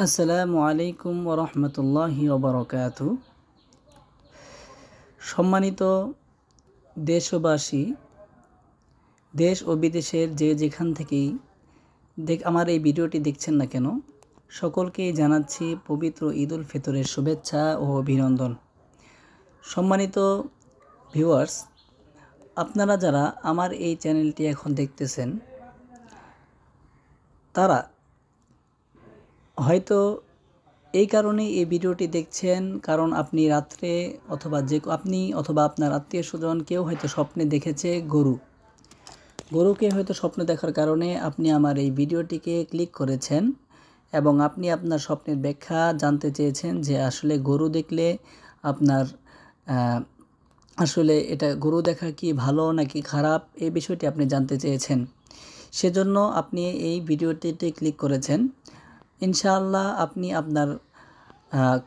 আসসালামু আলাইকুম ওরহমতুল্লাহি ওবরকাতু। সম্মানিত দেশবাসী, দেশ ও বিদেশের যে যেখান থেকেই আমার এই ভিডিওটি দেখছেন না কেন, সকলকেই জানাচ্ছি পবিত্র ঈদ উল ফিতরের শুভেচ্ছা ও অভিনন্দন। সম্মানিত ভিউয়ার্স, আপনারা যারা আমার এই চ্যানেলটি এখন দেখতেছেন, তারা হয়তো এই কারণে এই ভিডিওটি দেখছেন, কারণ আপনি রাত্রে অথবা আপনার আত্মীয় স্বজন কেউ হয়তো স্বপ্নে দেখেছে গরুকে হয়তো স্বপ্ন দেখার কারণে আপনি আমার এই ভিডিওটিকে ক্লিক করেছেন এবং আপনি আপনার স্বপ্নের ব্যাখ্যা জানতে চেয়েছেন যে আসলে গরু দেখলে আপনার আসলে এটা গরু দেখা কি ভালো নাকি খারাপ, এই বিষয়টি আপনি জানতে চেয়েছেন। সেজন্য আপনি এই ভিডিওটিতে ক্লিক করেছেন। ইনশাআল্লাহ আপনি আপনার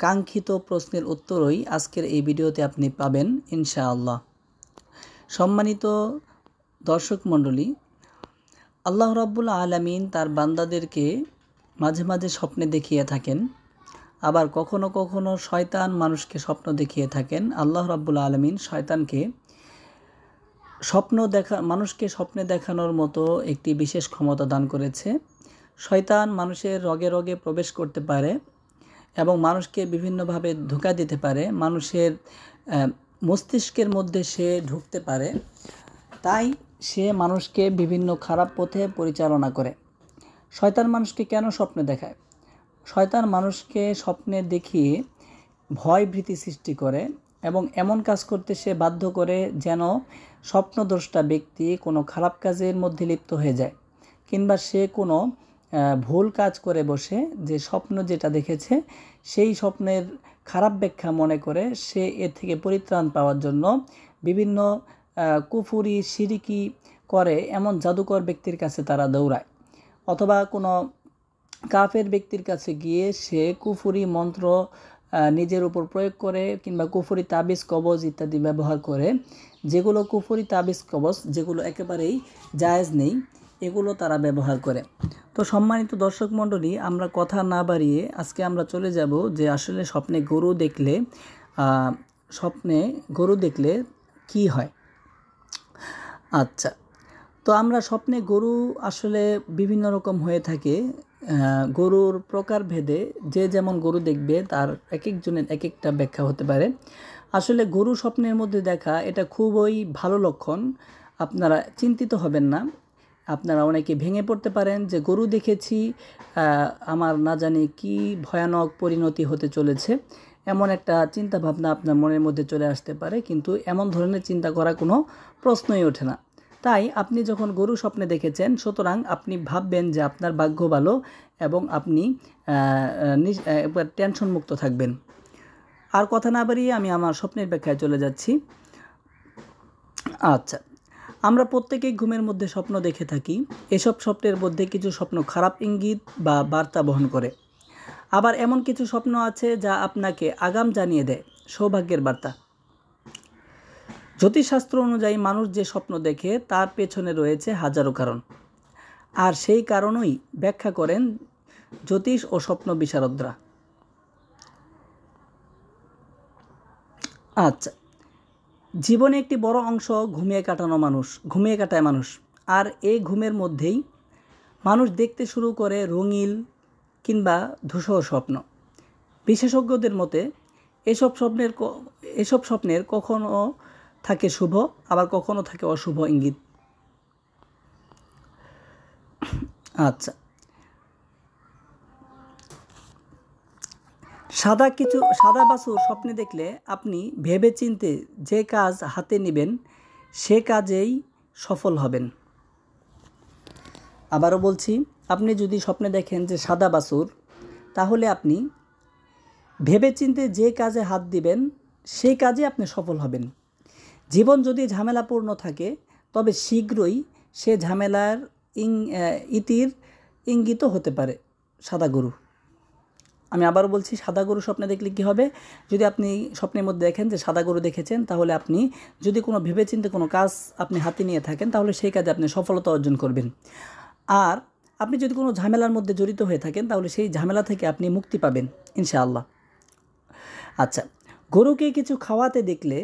কাঙ্ক্ষিত প্রশ্নের উত্তরই আজকের এই ভিডিওতে আপনি পাবেন ইনশাআল্লাহ। সম্মানিত দর্শক মণ্ডলী, আল্লাহ রাব্বুল আলামিন তার বান্দাদেরকে মাঝে মাঝে স্বপ্নে দেখিয়ে থাকেন, আবার কখনো কখনো শয়তান মানুষকে স্বপ্ন দেখিয়ে থাকেন। আল্লাহ রাব্বুল আলামিন শয়তানকে মানুষকে স্বপ্নে দেখানোর মতো একটি বিশেষ ক্ষমতা দান করেছে। শয়তান মানুষের রগে রগে প্রবেশ করতে পারে এবং মানুষকে বিভিন্নভাবে ধোঁকা দিতে পারে, মানুষের মস্তিষ্কের মধ্যে সে ঢুকতে পারে, তাই সে মানুষকে বিভিন্ন খারাপ পথে পরিচালনা করে। শয়তান মানুষকে কেন স্বপ্নে দেখায়? শয়তান মানুষকে স্বপ্নে দেখিয়ে ভয় ভীতি সৃষ্টি করে এবং এমন কাজ করতে সে বাধ্য করে যেন স্বপ্নদ্রষ্টা ব্যক্তি কোনো খারাপ কাজের মধ্যে লিপ্ত হয়ে যায়, কিংবা সে কোনো ভুল কাজ করে বসে যে স্বপ্ন যেটা দেখেছে সেই স্বপ্নের খারাপ ব্যাখ্যা মনে করে সে এর থেকে পরিত্রাণ পাওয়ার জন্য বিভিন্ন কুফরি শিরিকি করে এমন জাদুকর ব্যক্তির কাছে তারা দৌড়ায়, অথবা কোনো কাফের ব্যক্তির কাছে গিয়ে সে কুফরি মন্ত্র নিজের উপর প্রয়োগ করে, কিংবা কুফরি তাবিজ কবজ ইত্যাদি ব্যবহার করে, যেগুলো কুফরি তাবিজ কবজ যেগুলো একেবারেই জায়েজ নেই, এগুলো তারা ব্যবহার করে। তো সম্মানিত দর্শক মণ্ডলী, আমরা কথা না বাড়িয়ে আজকে আমরা চলে যাব যে আসলে স্বপ্নে গরু দেখলে কি হয়। আচ্ছা, তো আমরা স্বপ্নে গরু আসলে বিভিন্ন রকম হয়ে থাকে। গরুর প্রকার ভেদে যে যেমন গরু দেখবে তার এক একজনের এক একটা ব্যাখ্যা হতে পারে। আসলে গরু স্বপ্নের মধ্যে দেখা এটা খুবই ভালো লক্ষণ, আপনারা চিন্তিত হবেন না। আপনারা অনেকে ভেঙে পড়তে পারেন যে গরু দেখেছি, আমার না জানি কি ভয়ানক পরিণতি হতে চলেছে, এমন একটা চিন্তা ভাবনা আপনার মনের মধ্যে চলে আসতে পারে, কিন্তু এমন ধরনের চিন্তা করা কোনো প্রশ্নই ওঠে না। তাই আপনি যখন গরু স্বপ্নে দেখেছেন, সুতরাং আপনি ভাববেন যে আপনার ভাগ্য ভালো এবং আপনি টেনশন মুক্ত থাকবেন। আর কথা না বাড়িয়ে আমি আমার স্বপ্নের ব্যাখ্যায় চলে যাচ্ছি। আচ্ছা, আমরা প্রত্যেকেই ঘুমের মধ্যে স্বপ্ন দেখে থাকি। এসব স্বপ্নের মধ্যে কিছু স্বপ্ন খারাপ ইঙ্গিত বা বার্তা বহন করে, আবার এমন কিছু স্বপ্ন আছে যা আপনাকে আগাম জানিয়ে দেয় সৌভাগ্যের বার্তা। জ্যোতিষশাস্ত্র অনুযায়ী মানুষ যে স্বপ্ন দেখে তার পেছনে রয়েছে হাজারো কারণ, আর সেই কারণই ব্যাখ্যা করেন জ্যোতিষ ও স্বপ্ন বিশারদরা। আচ্ছা, জীবনে একটি বড় অংশ ঘুমিয়ে কাটায় মানুষ, আর এই ঘুমের মধ্যেই মানুষ দেখতে শুরু করে রঙিন কিংবা ধূসর স্বপ্ন। বিশেষজ্ঞদের মতে এসব স্বপ্নের কখনো থাকে শুভ, আবার কখনো থাকে অশুভ ইঙ্গিত। আচ্ছা, সাদা বাছুর স্বপ্নে দেখলে আপনি ভেবেচিন্তে যে কাজ হাতে নেবেন সে কাজেই সফল হবেন। আবারও বলছি, আপনি যদি স্বপ্নে দেখেন যে সাদা বাছুর, তাহলে আপনি ভেবেচিন্তে যে কাজে হাত দিবেন সেই কাজে আপনি সফল হবেন। জীবন যদি ঝামেলাপূর্ণ থাকে, তবে শীঘ্রই সে ঝামেলার ইতির ইঙ্গিত হতে পারে সাদা গরু। আমি আবারও বলছি, সাদা গরু স্বপ্নে দেখলে কী হবে? যদি আপনি স্বপ্নের মধ্যে দেখেন যে সাদা গরু দেখেছেন, তাহলে আপনি যদি কোনো ভেবেচিন্তে কোনো কাজ আপনি হাতে নিয়ে থাকেন, তাহলে সেই কাজে আপনি সফলতা অর্জন করবেন। আর আপনি যদি কোনো ঝামেলার মধ্যে জড়িত হয়ে থাকেন তাহলে সেই ঝামেলা থেকে আপনি মুক্তি পাবেন ইনশাআল্লাহ। আচ্ছা, গরুকে কিছু খাওয়াতে দেখলে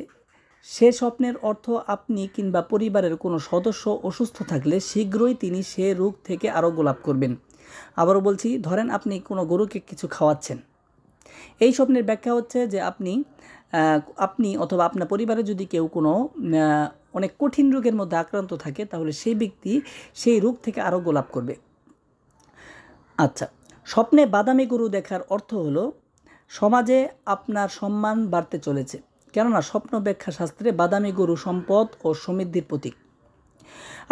সে স্বপ্নের অর্থ আপনি কিংবা পরিবারের কোনো সদস্য অসুস্থ থাকলে শীঘ্রই তিনি সে রোগ থেকে আরোগ্য লাভ করবেন। আবারও বলছি, ধরেন আপনি কোনো গরুকে কিছু খাওয়াচ্ছেন, এই স্বপ্নের ব্যাখ্যা হচ্ছে যে আপনি অথবা আপনার পরিবারে যদি কেউ কোনো অনেক কঠিন রোগের মধ্যে আক্রান্ত থাকে তাহলে সেই ব্যক্তি সেই রোগ থেকে আরোগ্য লাভ করবে। আচ্ছা, স্বপ্নে বাদামি গরু দেখার অর্থ হলো সমাজে আপনার সম্মান বাড়তে চলেছে, কেননা স্বপ্ন ব্যাখ্যা শাস্ত্রে বাদামি গরু সম্পদ ও সমৃদ্ধির প্রতীক।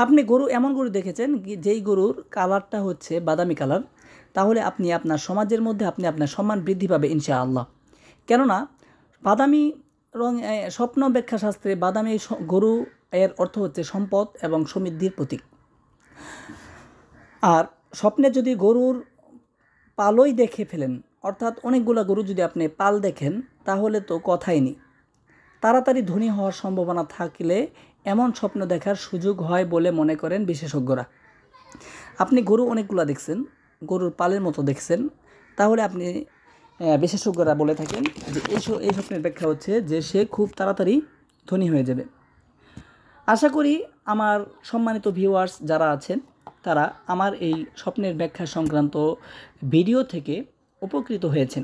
আপনি এমন গরু দেখেছেন যেই গরুর কালারটা হচ্ছে বাদামি কালার, তাহলে আপনি আপনার সমাজের মধ্যে আপনার সম্মান বৃদ্ধি পাবে ইনশাআল্লাহ। কেননা বাদামি রং স্বপ্ন ব্যাখ্যা শাস্ত্রে বাদামি গরু এর অর্থ হচ্ছে সম্পদ এবং সমৃদ্ধির প্রতীক। আর স্বপ্নে যদি গরুর পালই দেখে ফেলেন, অর্থাৎ অনেকগুলো গরু যদি আপনি পাল দেখেন তাহলে তো কথাই নেই, তাড়াতাড়ি ধনী হওয়ার সম্ভাবনা থাকলে এমন স্বপ্ন দেখার সুযোগ হয় বলে মনে করেন বিশেষজ্ঞরা। আপনি গরু অনেকগুলো দেখছেন, গরুর পালের মতো দেখছেন, তাহলে আপনি বিশেষজ্ঞরা বলে থাকেন যে এই স্বপ্নের ব্যাখ্যা হচ্ছে যে সে খুব তাড়াতাড়ি ধনী হয়ে যাবে। আশা করি আমার সম্মানিত ভিউয়ার্স যারা আছেন তারা আমার এই স্বপ্নের ব্যাখ্যা সংক্রান্ত ভিডিও থেকে উপকৃত হয়েছেন।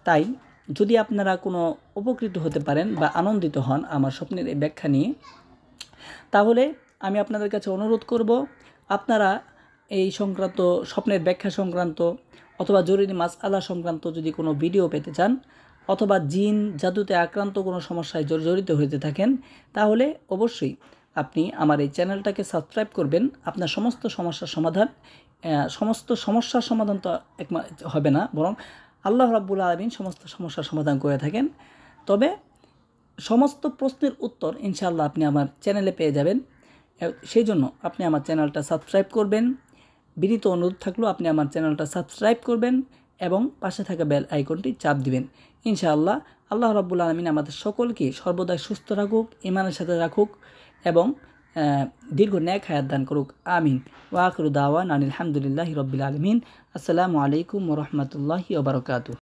তাই যদি আপনারা কোনো উপকৃত হতে পারেন বা আনন্দিত হন আমার স্বপ্নের এই ব্যাখ্যা নিয়ে, তাহলে আমি আপনাদের কাছে অনুরোধ করব আপনারা এই সংক্রান্ত স্বপ্নের ব্যাখ্যা সংক্রান্ত অথবা জরুরি মাসআলা সংক্রান্ত যদি কোনো ভিডিও পেতে চান অথবা জিন জাদুতে আক্রান্ত কোনো সমস্যায় জড়িত হতে থাকেন, তাহলে অবশ্যই আপনি আমার এই চ্যানেলটাকে সাবস্ক্রাইব করবেন। আপনার সমস্ত সমস্যার সমাধান তো হবে না, বরং আল্লাহ রাব্বুল আলামিন সমস্ত সমস্যার সমাধান করে থাকেন। তবে সমস্ত প্রশ্নের উত্তর ইনশাআল্লাহ আপনি আমার চ্যানেলে পেয়ে যাবেন। সেই জন্য আপনি আমার চ্যানেলটা সাবস্ক্রাইব করবেন। বিনীত অনুরোধ থাকলো আপনি আমার চ্যানেলটা সাবস্ক্রাইব করবেন এবং পাশে থাকা বেল আইকনটি চাপ দিবেন। ইনশাআল্লাহ আল্লাহ রাব্বুল আলামিন আমাদের সকলকে সর্বদাই সুস্থ রাখুক, ঈমানের সাথে রাখুক এবং দীর্ঘ ন্যাক হায়াত দান করুক। আমিন। ওয়া আখিরু দাওয়ানা আনিল হামদুলিল্লাহি রাব্বিল আলামিন। আসসালামু আলাইকুম ওয়া রাহমাতুল্লাহি ওয়া বারাকাতুহু।